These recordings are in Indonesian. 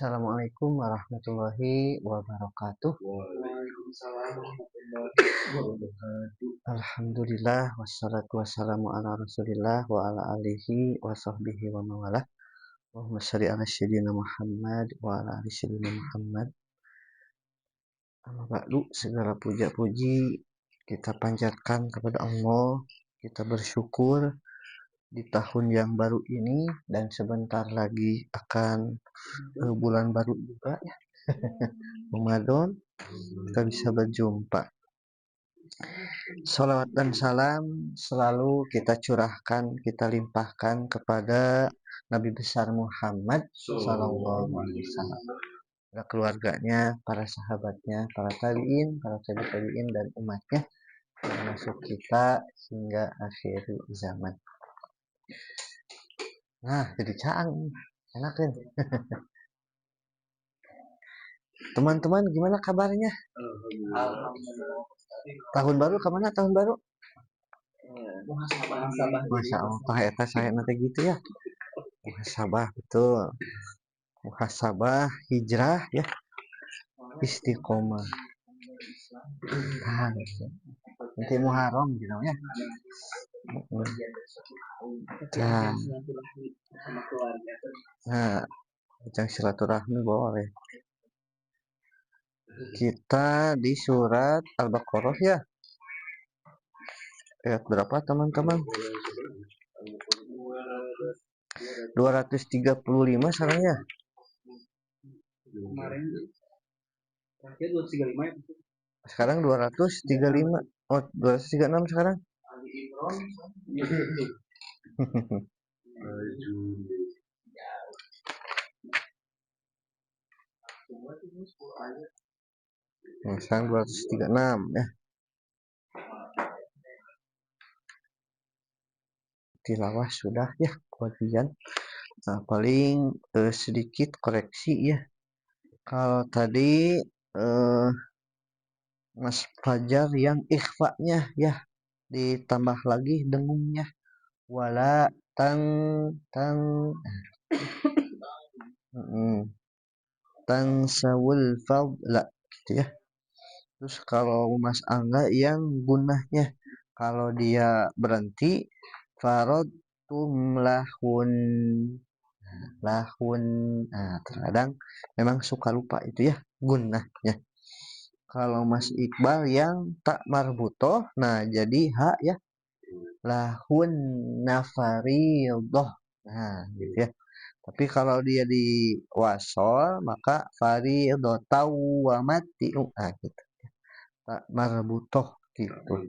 Assalamualaikum warahmatullahi wabarakatuh. Waalaikumsalam warahmatullahi wabarakatuh. Alhamdulillah wassalatu wassalamu ala Rasulillah wa ala alihi wa sahbihi wa mawalah. Allahumma shalli ala sayyidina Muhammad wa ala ali sayyidina Muhammad. Amma ba'du, segala puja puji kita panjatkan kepada Allah. Kita bersyukur di tahun yang baru ini dan sebentar lagi akan bulan baru juga ya. Ramadan kita bisa berjumpa. Salawat dan salam selalu kita curahkan, kita limpahkan kepada Nabi besar Muhammad sallallahu alaihi wasallam, para keluarganya, para sahabatnya, para tabi'in, para tabi'in dan umatnya termasuk kita hingga akhir zaman. Nah, jadi caang enak kan? Teman-teman gimana kabarnya? Alhamdulillah. Tahun baru kemana tahun baru? Muhasabah. Masya Allah, eta saya nanti gitu ya. Muhasabah betul. Muhasabah hijrah ya. Istiqomah. Nah, nanti Muharram gitu ya. Nah, ajang silaturahmi boleh. Kita di surat Al-Baqarah ya. Ayat berapa teman-teman? 235 sekarang ya. Kemarin terakhir 235 ya. Sekarang 235. Oh, 236 sekarang. Nah, sekarang 236 ya. Tilawah sudah ya bagian. Nah, paling sedikit koreksi ya. Kalau tadi Mas Fajar yang ikhfa'nya ya ditambah lagi dengungnya wala tang sawul fadla gitu ya. Terus kalau Mas Angga yang gunahnya kalau dia berhenti faradtum lahun. Nah, terkadang memang suka lupa itu ya gunahnya. Kalau Mas Iqbal yang tak marbutoh, nah jadi hak ya lahun nafaridhoh. Nah, gitu ya. Tapi kalau dia di wasol maka faridhotau wa mati'u. Nah, gitu. Tak marbutoh gitu.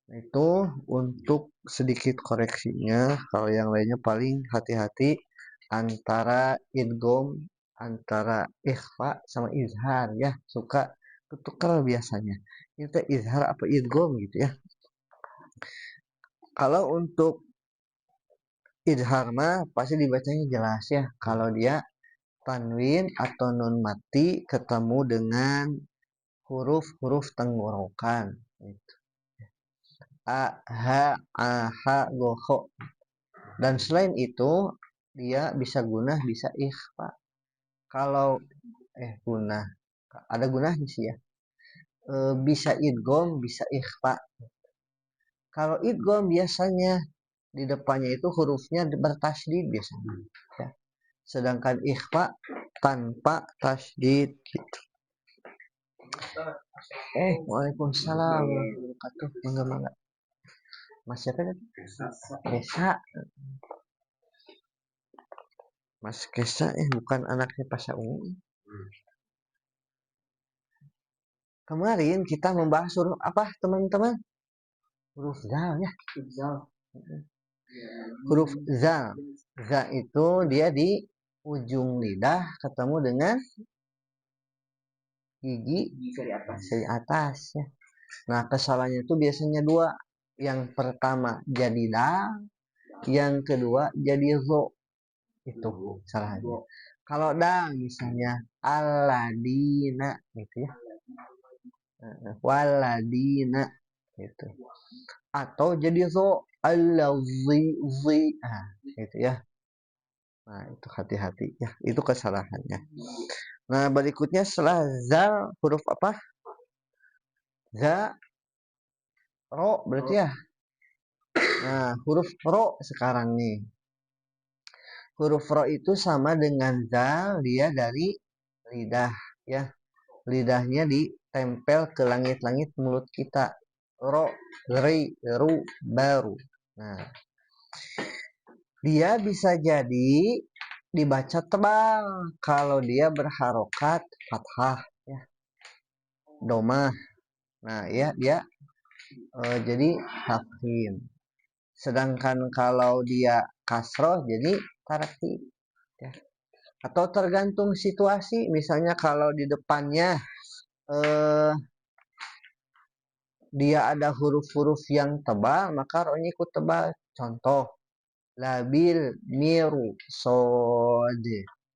Itu untuk sedikit koreksinya. Kalau yang lainnya paling hati-hati antara idgham, antara ikhfa sama izhar ya. Suka ketukar biasanya. Itu izhar apa idgham gitu ya. Kalau untuk izhar mah pasti dibacanya jelas ya. Kalau dia tanwin atau nun mati ketemu dengan huruf-huruf tenggorokan gitu. A, ha, a, ha, go, ho. Dan selain itu dia bisa gunah, bisa ikhfa. Kalau gunah, ada gunahnya sih ya. Bisa idgham, bisa ikhfa. Kalau idgham biasanya di depannya itu hurufnya bertasydid biasanya. Ya. Sedangkan ikhfa tanpa tasydid gitu. Waalaikumsalam warahmatullahi wabarakatuh. Mangga. Mas siapa tadi? Kesa. Mas Kesa bukan anaknya Pasha Ungu. Kemarin kita membahas huruf apa teman-teman? Huruf zal ya. Huruf zal. Zal itu dia di ujung lidah ketemu dengan gigi dari atas ya. Nah, kesalahannya itu biasanya dua. Yang pertama jadi dal, yang kedua jadi zo. Itu salahnya. Kalau dal misalnya aladina gitu ya. Waladina gitu. Atau jadi zo allazi gitu ya. Nah, itu hati-hati ya. Itu kesalahannya. Nah, berikutnya setelah zal huruf apa? Za, ro berarti ya. Nah, huruf ro sekarang nih. Huruf ro itu sama dengan zal, dia dari lidah ya. Lidahnya ditempel ke langit-langit mulut kita. Ro, ri, ru, baru. Nah, dia bisa jadi dibaca tebal kalau dia berharokat fathah ya, domah. Nah, ya dia jadi tafkhim. Sedangkan kalau dia kasroh jadi tarki ya. Atau tergantung situasi, misalnya kalau di depannya eh, dia ada huruf-huruf yang tebal, maka rohnya ikut tebal. Contoh, labil, miru, sod.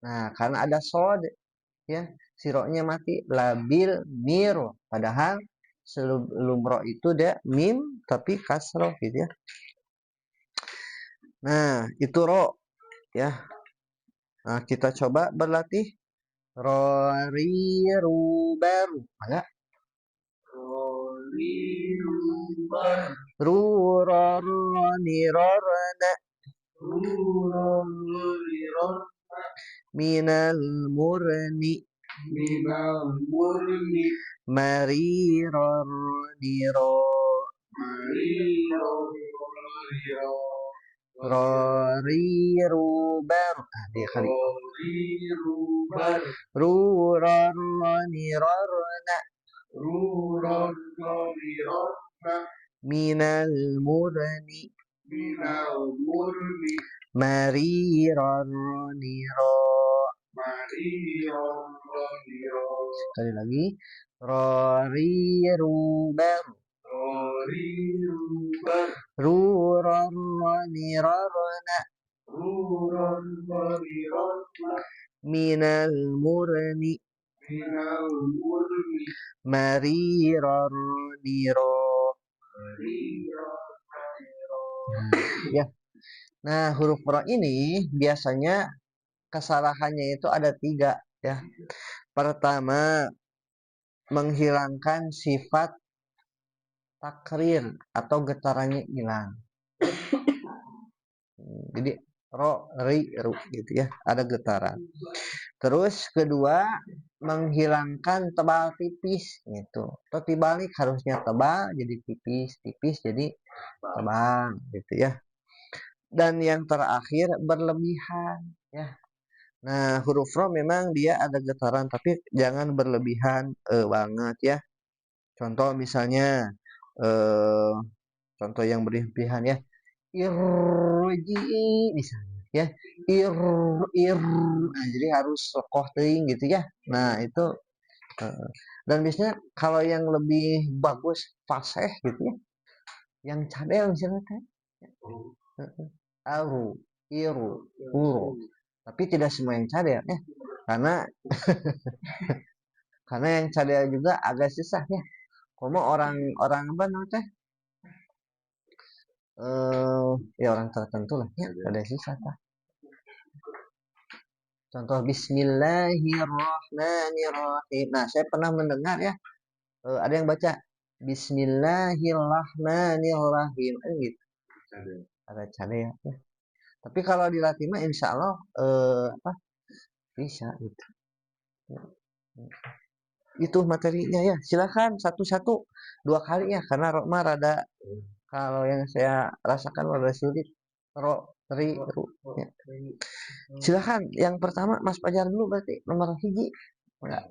Nah, karena ada sod, ya, si rohnya mati. Labil, miru. Padahal sebelum roh itu dia mim, tapi kasroh gitu ya. Nah, itu roh, ya. Nah, kita coba berlatih. Rori, baru. Ada? Ruroroni rorona minal murni mariroroni rori rubar. Ah, dia kali. Ruroroni rorona minal murni mariroroni sekali lagi. Rori rubar. Ruroroni rorona minal murni mariroroni ya. Nah, huruf ro ini biasanya kesalahannya itu ada 3 ya. Pertama, menghilangkan sifat takrir atau getarannya hilang. Jadi ro, ri, ru gitu ya, ada getaran. Terus kedua, menghilangkan tebal tipis gitu. Atau dibalik, harusnya tebal jadi tipis, tipis jadi tebal gitu ya. Dan yang terakhir berlebihan ya. Nah, huruf ro memang dia ada getaran tapi jangan berlebihan banget ya. Contoh misalnya eh contoh yang berlebihan ya. Irji misalnya ya. Ir nah, jadi harus koh teuing gitu ya. Nah, itu dan biasanya kalau yang lebih bagus fasih gitu ya. Yang cadel misalnya kan. Aru, iru, uro. Tapi tidak semua yang cadel ya. Karena yang cadel juga agak susah ya. Kamu orang apa namanya? Ya orang tertentu lah ya, ada susah tak. Contoh Bismillahirrahmanirrahim. Nah, saya pernah mendengar ya, ada yang baca Bismillahirrahmanirrahim, gitu. Ada cadel ya. Tapi kalau dilatih mah insya Allah apa bisa gitu. Itu materinya ya. Silakan satu-satu 2 kali ya, karena Rokma rada kalau yang saya rasakan rada sulit. Ro, ri, ru. Ya. Silakan yang pertama Mas Pajar dulu berarti nomor hiji. Enggak.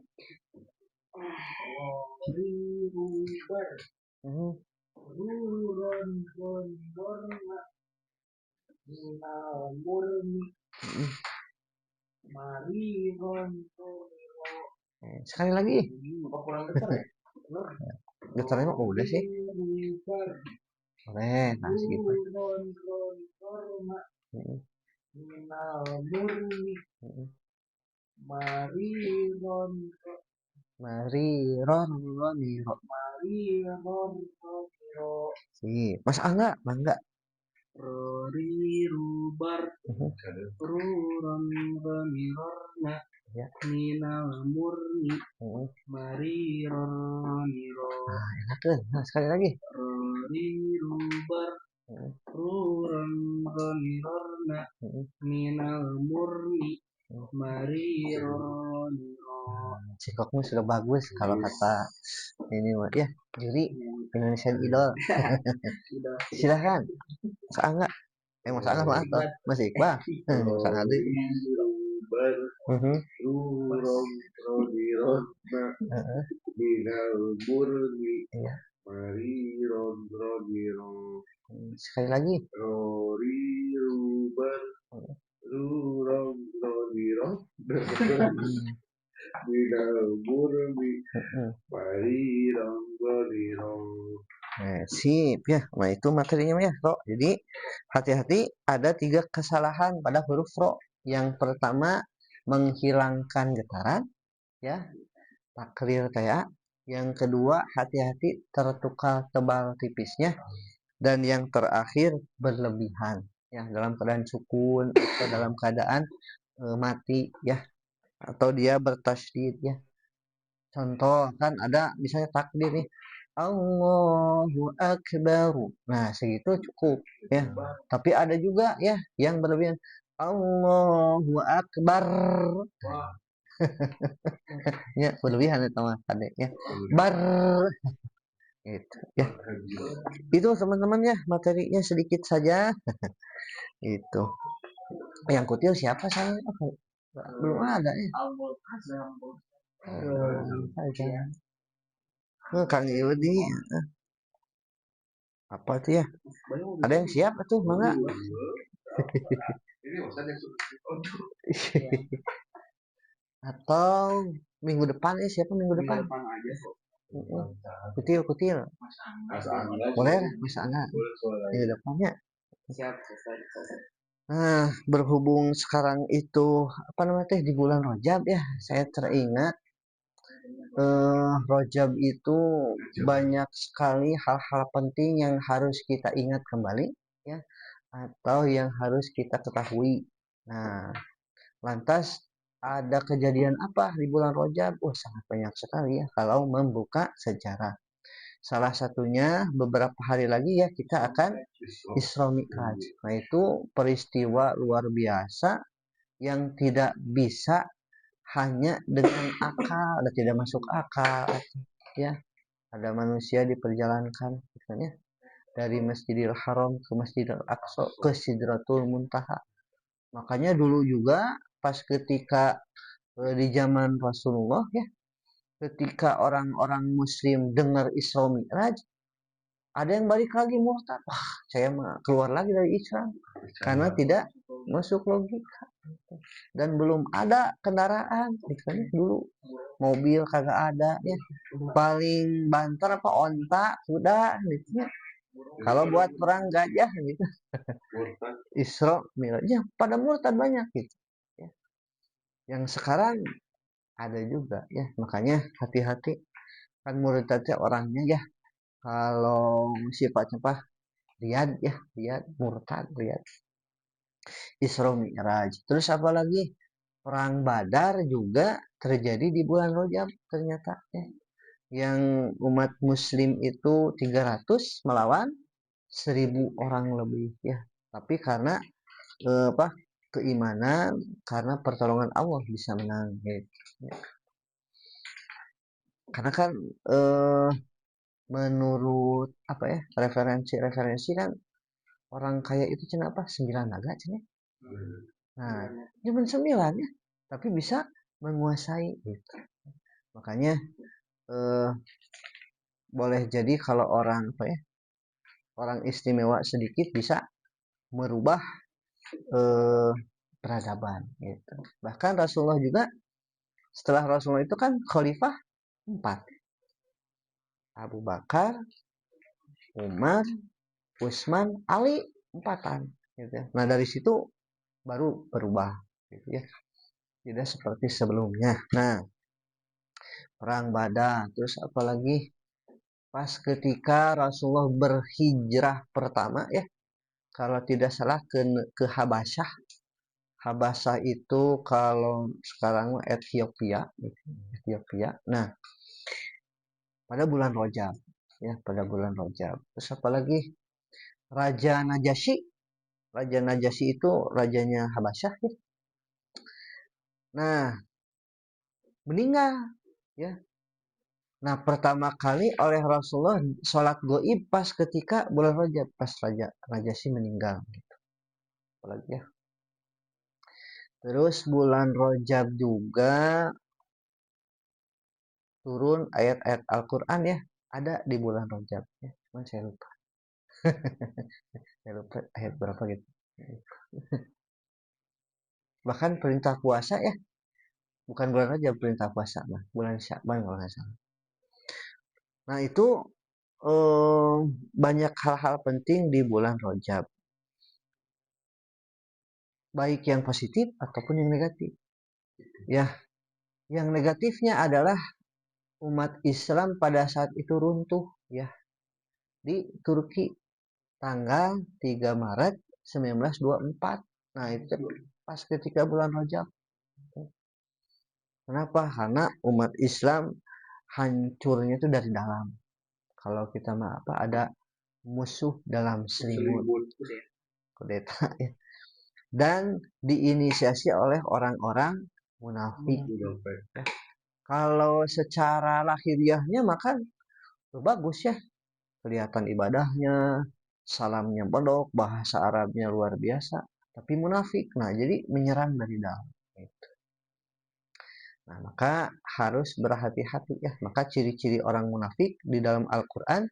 Sekali lagi. Getarnya mah udah sih. Boleh, nah segitu. Mari ron. Si Mas Angga, Mangga. Rirubar ruron remirorna Ya. minal murni marirorniro. Enak kan? Nah, sekali lagi. Rirubar ruron remirorna minal murni marirorniro. Cikokmu sudah bagus kalau kata ini mah ya. Juri Indonesian Idol. Silahkan. Masa enggak? Masa enggak maaf toh? Masih Iqbal. Masa enggak deh. Ruron remirorna minal murni marirorniro. Sekali lagi. Rirubar ruron remirorna minal murni marirorniro. Sip ya. Nah itu materinya ya, Ro. Jadi hati-hati ada 3 kesalahan pada huruf Ro. Yang pertama menghilangkan getaran, ya, taklil kayak. Yang kedua hati-hati tertukar tebal tipisnya. Dan yang terakhir berlebihan, ya, dalam keadaan sukun atau dalam keadaan mati, ya, atau dia bertasydid, ya. Contoh kan ada misalnya takdir nih, Allahu Akbar. Nah, segitu cukup ya. Tapi ada juga ya yang berlebihan. Allahu Akbar. Ya, berlebihan itu mah adek ya. Bar itu ya. Itu teman-teman ya, materinya sedikit saja. Itu. Yang kutil siapa saya? Belum ada ya. Kang Yudi. Apa tuh ya? Ada yang siap tuh, mangga. Atau minggu depan siapa minggu depan? Kutil. Boleh Mas Angga. Minggu depannya. Nah, berhubung sekarang itu apa namanya teh di bulan Rajab ya, saya teringat Rajab itu banyak sekali hal-hal penting yang harus kita ingat kembali ya, atau yang harus kita ketahui. Nah, lantas ada kejadian apa di bulan Rajab? Sangat banyak sekali ya kalau membuka sejarah. Salah satunya beberapa hari lagi ya kita akan Isra Mi'raj. Nah, itu peristiwa luar biasa yang tidak bisa hanya dengan akal, dan tidak masuk akal ya. Ada manusia diperjalankan misalnya dari Masjidil Haram ke Masjidil Aqsa ke Sidratul Muntaha. Makanya dulu juga pas ketika di zaman Rasulullah ya, ketika orang-orang muslim dengar Isra Mi'raj, ada yang balik lagi murtad. Wah, saya mah keluar lagi dari Islam karena tidak masuk logika. Dan belum ada kendaraan, misalnya dulu mobil kagak ada ya. Paling banter apa onta, kuda gitu ya. Kalau buat perang gajah gitu. Isra Mi'raj ya, pada murtad banyak gitu. Ya. Yang sekarang ada juga ya, makanya hati-hati kan murtadnya orangnya ya. Kalau sifatnya apa? Riyad ya, Riyad murtad Riyad. Isra Mi'raj. Terus apa lagi? Perang Badar juga terjadi di bulan Rajab ternyata ya. Yang umat muslim itu 300 melawan 1000 orang lebih ya. Tapi karena keimanan, karena pertolongan Allah bisa menang gitu. Ya. Karena kan menurut apa ya, referensi kan orang kaya itu cina apa? 9 naga cina. Nah, cuma 9 ya, tapi bisa menguasai gitu. Makanya boleh jadi kalau orang apa ya, orang istimewa sedikit bisa merubah peradaban gitu. Bahkan Rasulullah juga setelah Rasulullah itu kan khalifah 4. Abu Bakar, Umar, Utsman, Ali, 4-an gitu. Nah, dari situ baru berubah gitu ya. Tidak seperti sebelumnya. Nah, perang Badar, terus apalagi pas ketika Rasulullah berhijrah pertama ya, kalau tidak salah ke Habasyah. Habasyah itu kalau sekarang Ethiopia, Ethiopia. Nah, pada bulan Rajab, ya pada bulan Rajab. Terus apalagi Raja Najasyi. Raja Najasyi itu rajanya Habasyah, ya. Nah, meninggal, ya. Nah, pertama kali oleh Rasulullah sholat goib pas ketika bulan Rajab, pas Raja Najasyi meninggal, gitu. Apalagi ya. Terus bulan Rajab juga turun ayat-ayat Al-Quran, ya, ada di bulan Rajab, ya. Cuman saya lupa. Saya lupa ayat berapa gitu. Bahkan perintah puasa, ya, bukan bulan Rajab perintah puasa, nah, bulan Sya'ban kalau nggak salah. Nah, itu banyak hal-hal penting di bulan Rajab, baik yang positif ataupun yang negatif. Ya, yang negatifnya adalah umat Islam pada saat itu runtuh, ya, di Turki tanggal 3 Maret 1924. Nah, itu pas ketika bulan Rajab. Kenapa? Karena umat Islam hancurnya itu dari dalam. Kalau kita mah apa, ada musuh dalam selimut, kudeta, ya. Dan diinisiasi oleh orang-orang munafik. Kalau secara lahiriahnya maka bagus, ya, kelihatan ibadahnya, salamnya bodok, bahasa Arabnya luar biasa, tapi munafik. Nah, jadi menyerang dari dalam. Nah, maka harus berhati-hati, ya. Maka ciri-ciri orang munafik di dalam Al-Quran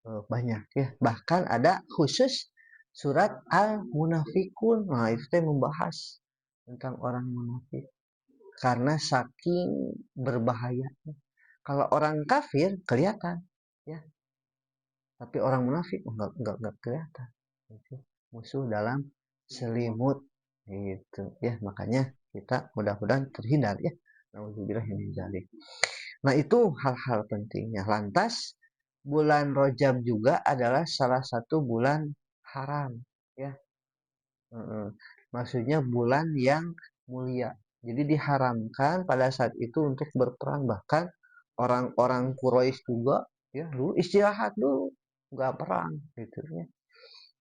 banyak, ya. Bahkan ada khusus surat Al-Munafikun. Nah, itu membahas tentang orang munafik karena saking berbahayanya. Kalau orang kafir kelihatan, ya, tapi orang munafik enggak kelihatan. Itu musuh dalam selimut, gitu, ya. Makanya kita mudah-mudahan terhindar, ya. Nauzubillah min dzalik. Nah, itu hal-hal pentingnya. Lantas bulan Rajab juga adalah salah satu bulan haram, ya. Maksudnya bulan yang mulia. Jadi diharamkan pada saat itu untuk berperang. Bahkan orang-orang Quraisy juga, ya, dulu istirahat dulu, nggak perang, gitu, ya.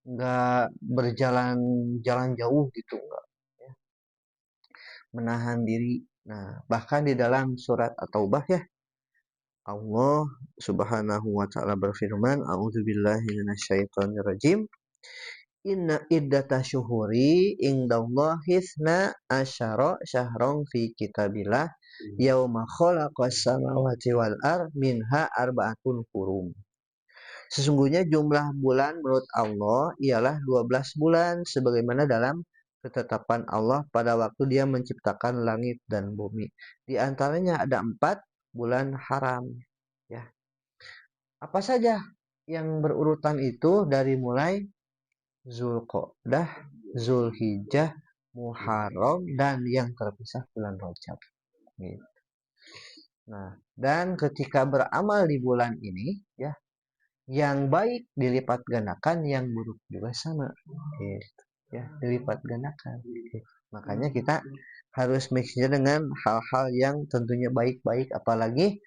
Nggak berjalan jalan jauh gitu, nggak, ya. Menahan diri. Nah, bahkan di dalam surat At-Taubah, ya, Allah Subhanahu wa taala berfirman, "A'udzubillahi minasyaitonirrajim. Inna iddata syuhuri indallahi itsna asyara syahron fi kitabillah yauma khalaqas samawati wal ard minha arba'atun hurum." Sesungguhnya jumlah bulan menurut Allah ialah 12 bulan sebagaimana dalam ketetapan Allah pada waktu Dia menciptakan langit dan bumi. Di antaranya ada 4 bulan haram, ya. Apa saja yang berurutan itu dari mulai Zulqa'dah, Zulhijjah, Muharram, dan yang terpisah bulan Rajab. Gitu. Nah, dan ketika beramal di bulan ini, ya, yang baik dilipat gandakan, yang buruk juga sama, gitu, ya, dilipat gandakan. Gitu. Makanya kita harus mixnya dengan hal-hal yang tentunya baik-baik, apalagi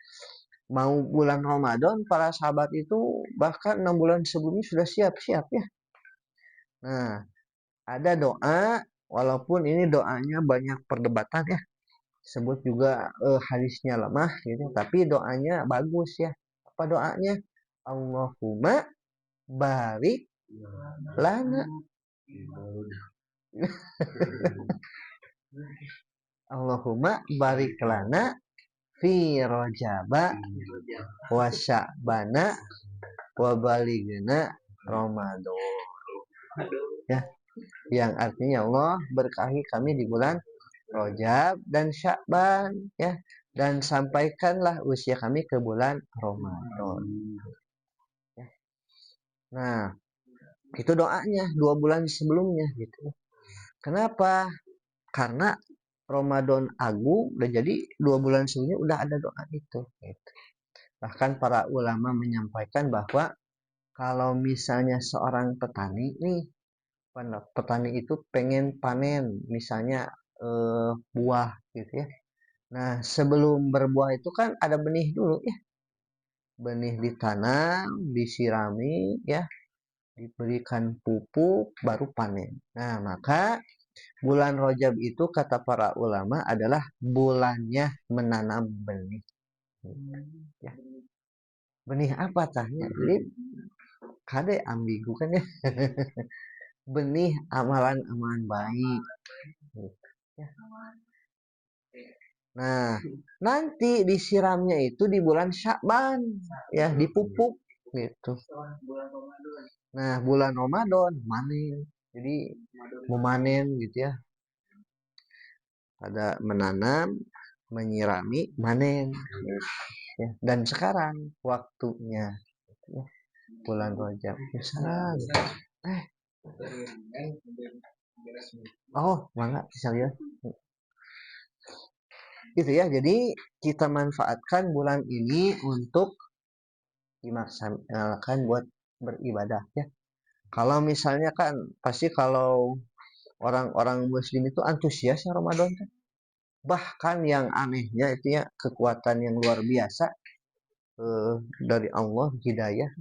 mau bulan Ramadan, para sahabat itu bahkan 6 bulan sebelumnya sudah siap-siap, ya. Nah, ada doa, walaupun ini doanya banyak perdebatan, ya. Sebut juga hadisnya lemah, gitu, tapi doanya bagus, ya. Apa doanya? Allahumma barik lana. Allahumma barik lana fi rajaba wa sya'bana wa balighna Ramadan. Ya, yang artinya Allah berkahi kami di bulan Rajab dan Sya'ban, ya, dan sampaikanlah usia kami ke bulan Ramadan. Ya. Nah, itu doanya 2 bulan sebelumnya, gitu. Kenapa? Karena Ramadan Agung udah jadi 2 bulan sebelumnya udah ada doa itu, gitu. Bahkan para ulama menyampaikan bahwa kalau misalnya seorang petani nih petani itu pengen panen misalnya buah gitu ya. Nah, sebelum berbuah itu kan ada benih dulu ya. Benih ditanam, disirami ya, diberikan pupuk baru panen. Nah, maka bulan Rajab itu kata para ulama adalah bulannya menanam benih. Ya. Benih apa tanya? Jadi kade ambigu kan ya. Benih amalan-amalan baik. Ya. Nah, nanti disiramnya itu di bulan Sya'ban, ya, dipupuk gitu. Nah, bulan Ramadan manen. Jadi memanen gitu ya. Ada menanam, menyirami, manen. Ya. Dan sekarang waktunya ya, bulan Rajab. Ya, sekarang. Oh, mangga bisa lihat. Gitu ya. Jadi kita manfaatkan bulan ini untuk dimaksimalkan buat beribadah ya. Kalau misalnya kan pasti kalau orang-orang muslim itu antusias ya Ramadan kan. Bahkan yang anehnya itu ya kekuatan yang luar biasa dari Allah hidayah.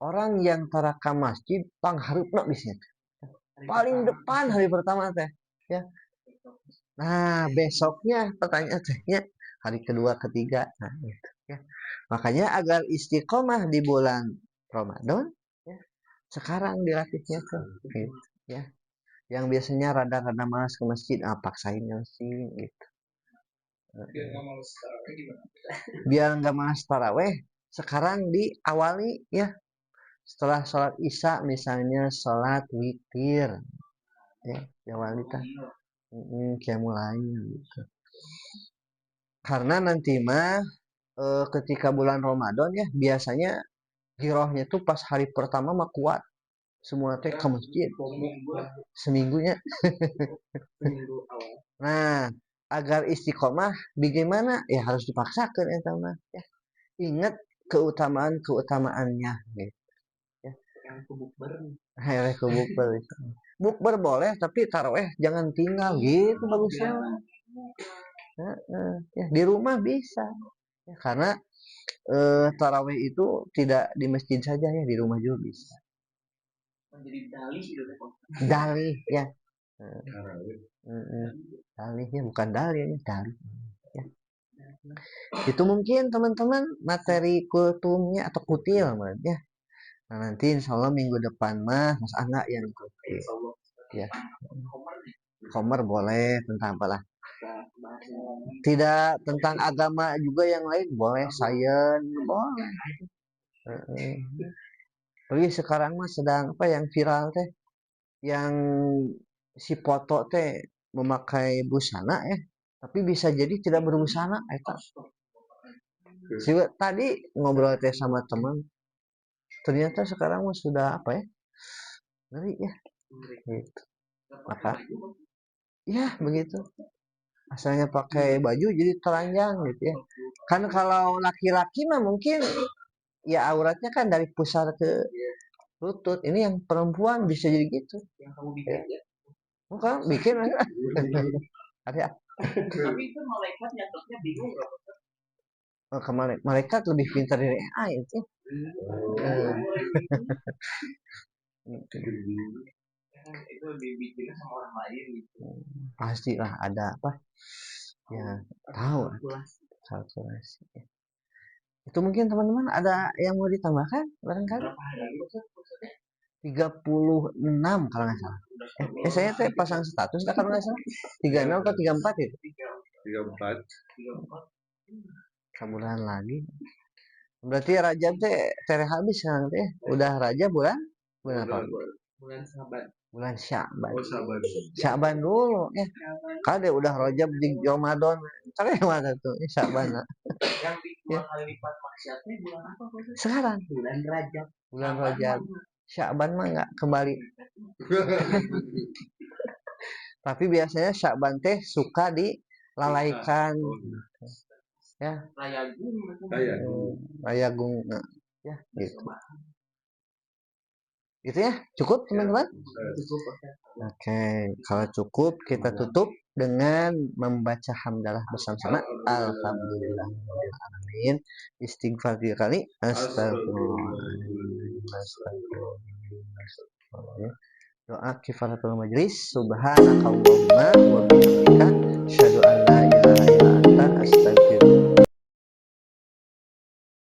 Orang yang taraka masjid pangharupna bisa paling depan hari pertama teh ya. Nah, besoknya pertanyaan tehnya hari kedua, ketiga. Nah, gitu ya. Makanya agar istiqomah di bulan Ramadan ya, sekarang dilatihnya tuh gitu ya. Yang biasanya rada-rada malas ke masjid, paksain ke masjid gitu. Biar nggak malas taraweh, sekarang diawali ya. Setelah sholat isya misalnya sholat witir ya, diawali tah. Kayak mulai gitu. Karena nanti mah ketika bulan Ramadan ya biasanya girohnya tuh pas hari pertama mah kuat. Semua teh ke masjid seminggunya. Nah, agar istiqomah bagaimana? Ya harus dipaksakan ya teman. Ya. Ingat keutamaan-keutamaannya gitu. Ya. Yang ke bukber. Bukber boleh tapi taraweh jangan tinggal gitu bagusnya. Ya, di rumah bisa. Ya, karena taraweh itu tidak di masjid saja ya, di rumah juga bisa. Dalih ya. Dalih ya bukan dalih ya, dalih. Ya. Itu mungkin teman-teman materi kultumnya atau kutil ya. Nah, nanti insya Allah minggu depan mah Mas Angga yang kutil. Ya. Komer boleh tentang apalah. Tidak tentang agama juga yang lain boleh, sains boleh. Tapi sekarang mah sedang apa yang viral teh, yang si foto teh memakai busana ya, tapi bisa jadi tidak berbusana. Tadi ngobrol teh sama teman, ternyata sekarang mah sudah apa ya, ngeri ya, gitu. Maka, ya begitu. Asalnya pakai baju jadi telanjang gitu ya. Kan kalau laki-laki mah mungkin ya auratnya kan dari pusar ke lutut. Ini yang perempuan bisa jadi gitu. Yang kamu bikin ya? Bukan bikin ada. Tapi itu malaikat nyatanya bingung nggak? Malaikat lebih pintar dari AI itu. Itu dibikinnya sama orang lain gitu. Pastilah ada apa? Ya tahu. Kalkulasi. Itu mungkin teman-teman ada yang mau ditambahkan barangkali? 36 kalau nggak salah. Saya teh pasang status kalau nggak salah. 36 atau 34 itu? 34. Sebulan lagi. Berarti Rajab teh tere habis sekarang teh. Udah Rajab bulan apa? Bulan Syaban. Bulan Syaban. Oh, Syaban. Syaban dulu ya. Kade udah Rajab di Ramadan. Kade mana tuh? Syaban. Yang dua kali lipat maksiatnya bulan apa? Sekarang. Bulan Rajab. Bulan Rajab. Syaban mah nggak kembali. Tapi biasanya Syaban teh suka dilalaikan. Ya. Rayagung. Nah, ya gitu. Itu ya, cukup teman-teman? Cukup. Oke, kalau cukup kita tutup dengan membaca hamdalah bersama-sama. Alhamdulillah. Alamin. Istighfar 3 kali. Astagfirullah. Astagfirullah. Doa kifaratul majlis. Subhanakallahumma